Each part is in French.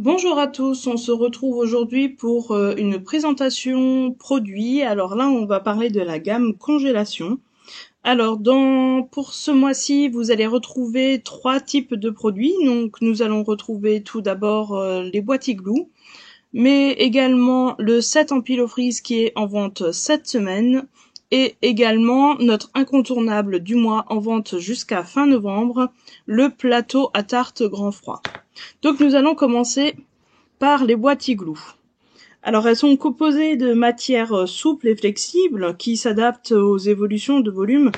Bonjour à tous, on se retrouve aujourd'hui pour une présentation produit. Alors là, on va parler de la gamme congélation. Alors pour ce mois-ci, vous allez retrouver trois types de produits. Donc nous allons retrouver tout d'abord les boîtes Igloo, mais également le set Ampilofreeze qui est en vente cette semaine, et également notre incontournable du mois en vente jusqu'à fin novembre, le plateau à tarte grand froid. Donc nous allons commencer par les boîtes Igloo. Alors elles sont composées de matières souples et flexibles qui s'adaptent aux évolutions de volume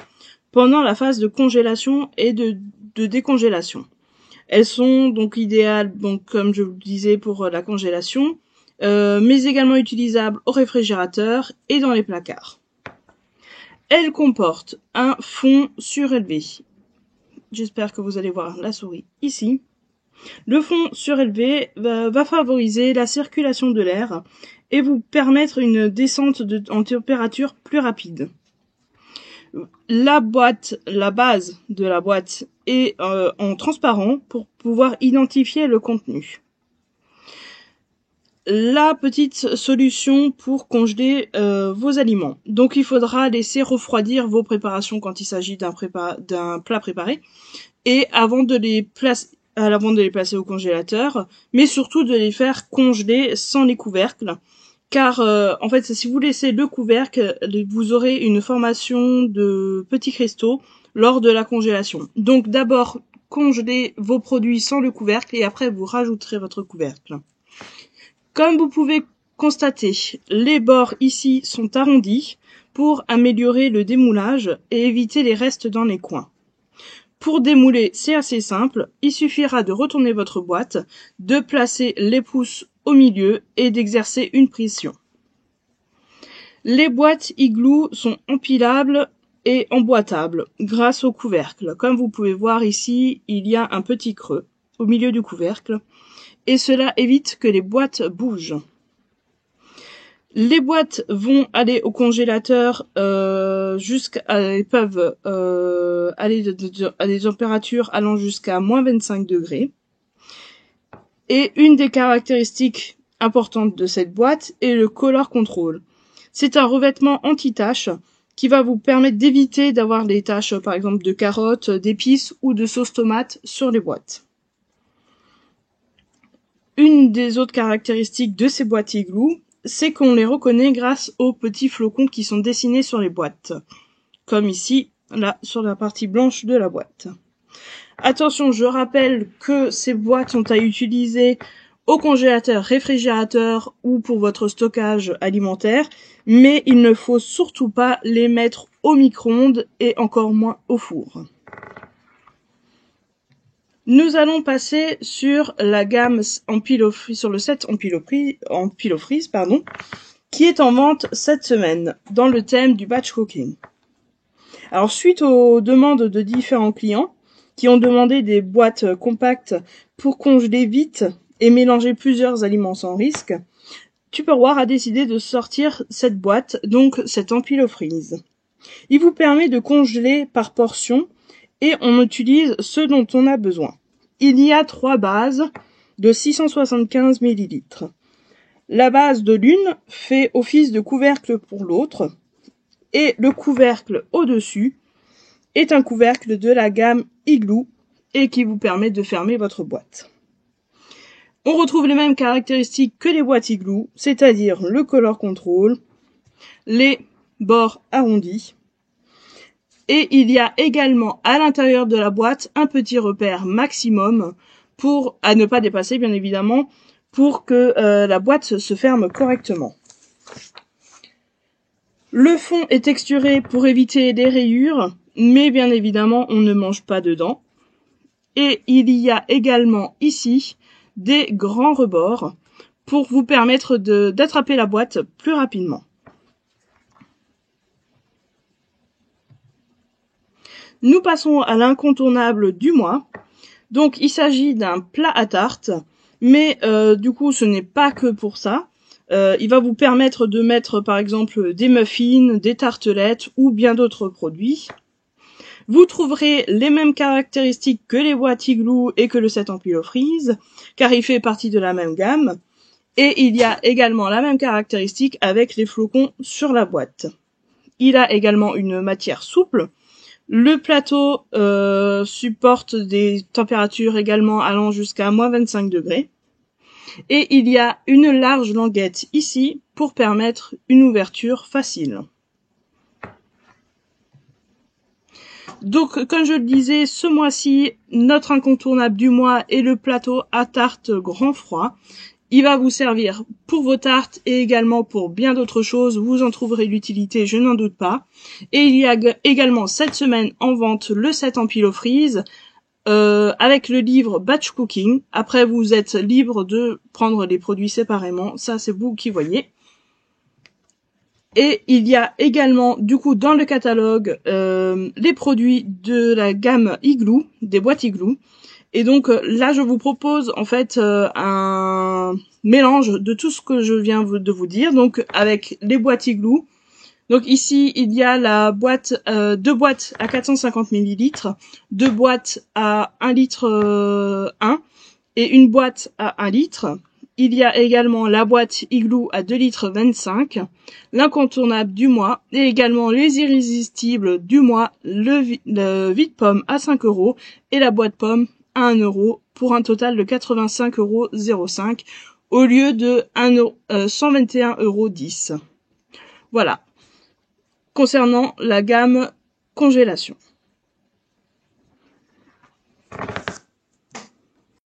pendant la phase de congélation et de décongélation. Elles sont donc idéales, comme je vous le disais, pour la congélation, mais également utilisables au réfrigérateur et dans les placards. Elles comportent un fond surélevé. J'espère que vous allez voir la souris ici. Le fond surélevé va favoriser la circulation de l'air et vous permettre une descente en température plus rapide. La base de la boîte est en transparent pour pouvoir identifier le contenu. La petite solution pour congeler vos aliments. Donc il faudra laisser refroidir vos préparations quand il s'agit d'un plat préparé, et avant de les placer au congélateur, mais surtout de les faire congeler sans les couvercles, car en fait si vous laissez le couvercle, vous aurez une formation de petits cristaux lors de la congélation. Donc d'abord congelez vos produits sans le couvercle et après vous rajouterez votre couvercle. Comme vous pouvez constater, les bords ici sont arrondis pour améliorer le démoulage et éviter les restes dans les coins. Pour démouler, c'est assez simple, il suffira de retourner votre boîte, de placer les pouces au milieu et d'exercer une pression. Les boîtes Igloo sont empilables et emboîtables grâce au couvercle. Comme vous pouvez voir ici, il y a un petit creux au milieu du couvercle et cela évite que les boîtes bougent. Les boîtes vont aller au congélateur peuvent aller à des températures allant jusqu'à moins 25 degrés. Et une des caractéristiques importantes de cette boîte est le Color Control. C'est un revêtement anti-taches qui va vous permettre d'éviter d'avoir des taches, par exemple de carottes, d'épices ou de sauce tomate sur les boîtes. Une des autres caractéristiques de ces boîtes Igloo, c'est qu'on les reconnaît grâce aux petits flocons qui sont dessinés sur les boîtes. Comme ici, là, sur la partie blanche de la boîte. Attention, je rappelle que ces boîtes sont à utiliser au congélateur, réfrigérateur ou pour votre stockage alimentaire, mais il ne faut surtout pas les mettre au micro-ondes et encore moins au four. Nous allons passer sur la gamme sur le set Ampilofreeze, qui est en vente cette semaine, dans le thème du batch cooking. Alors, suite aux demandes de différents clients, qui ont demandé des boîtes compactes pour congeler vite et mélanger plusieurs aliments sans risque, Tupperware a décidé de sortir cette boîte, donc cet Ampilofreeze. Il vous permet de congeler par portion et on utilise ce dont on a besoin. Il y a 3 bases de 675 ml. La base de l'une fait office de couvercle pour l'autre et le couvercle au-dessus est un couvercle de la gamme Igloo et qui vous permet de fermer votre boîte. On retrouve les mêmes caractéristiques que les boîtes Igloo, c'est-à-dire le Color Control, les bords arrondis, et il y a également à l'intérieur de la boîte un petit repère maximum à ne pas dépasser bien évidemment, pour que la boîte se ferme correctement. Le fond est texturé pour éviter les rayures, mais bien évidemment on ne mange pas dedans. Et il y a également ici des grands rebords pour vous permettre d'attraper la boîte plus rapidement. Nous passons à l'incontournable du mois. Donc il s'agit d'un plat à tarte, mais du coup ce n'est pas que pour ça. Il va vous permettre de mettre par exemple des muffins, des tartelettes ou bien d'autres produits. Vous trouverez les mêmes caractéristiques que les boîtes Igloo et que le set Ampilofreeze, car il fait partie de la même gamme. Et il y a également la même caractéristique avec les flocons sur la boîte. Il a également une matière souple. Le plateau supporte des températures également allant jusqu'à moins 25 degrés. Et il y a une large languette ici pour permettre une ouverture facile. Donc, comme je le disais, ce mois-ci, notre incontournable du mois est le plateau à tarte grand froid. Il va vous servir pour vos tartes et également pour bien d'autres choses. Vous en trouverez l'utilité, je n'en doute pas. Et il y a également cette semaine en vente le set Ampilofreeze avec le livre Batch Cooking. Après, vous êtes libre de prendre les produits séparément. Ça, c'est vous qui voyez. Et il y a également, du coup, dans le catalogue, les produits de la gamme Igloo, des boîtes Igloo. Et donc là, je vous propose en fait un mélange de tout ce que je viens de vous dire. Donc avec les boîtes Igloo. Donc ici, il y a la boîte, deux boîtes à 450 ml, deux boîtes à 1 litre 1 et une boîte à 1 litre. Il y a également la boîte Igloo à 2 litres 25, l'incontournable du mois et également les irrésistibles du mois, le vide-pomme à 5 € et la boîte pomme à 1 € pour un total de 85,05 € au lieu de 121,10 €. Voilà. Concernant la gamme congélation.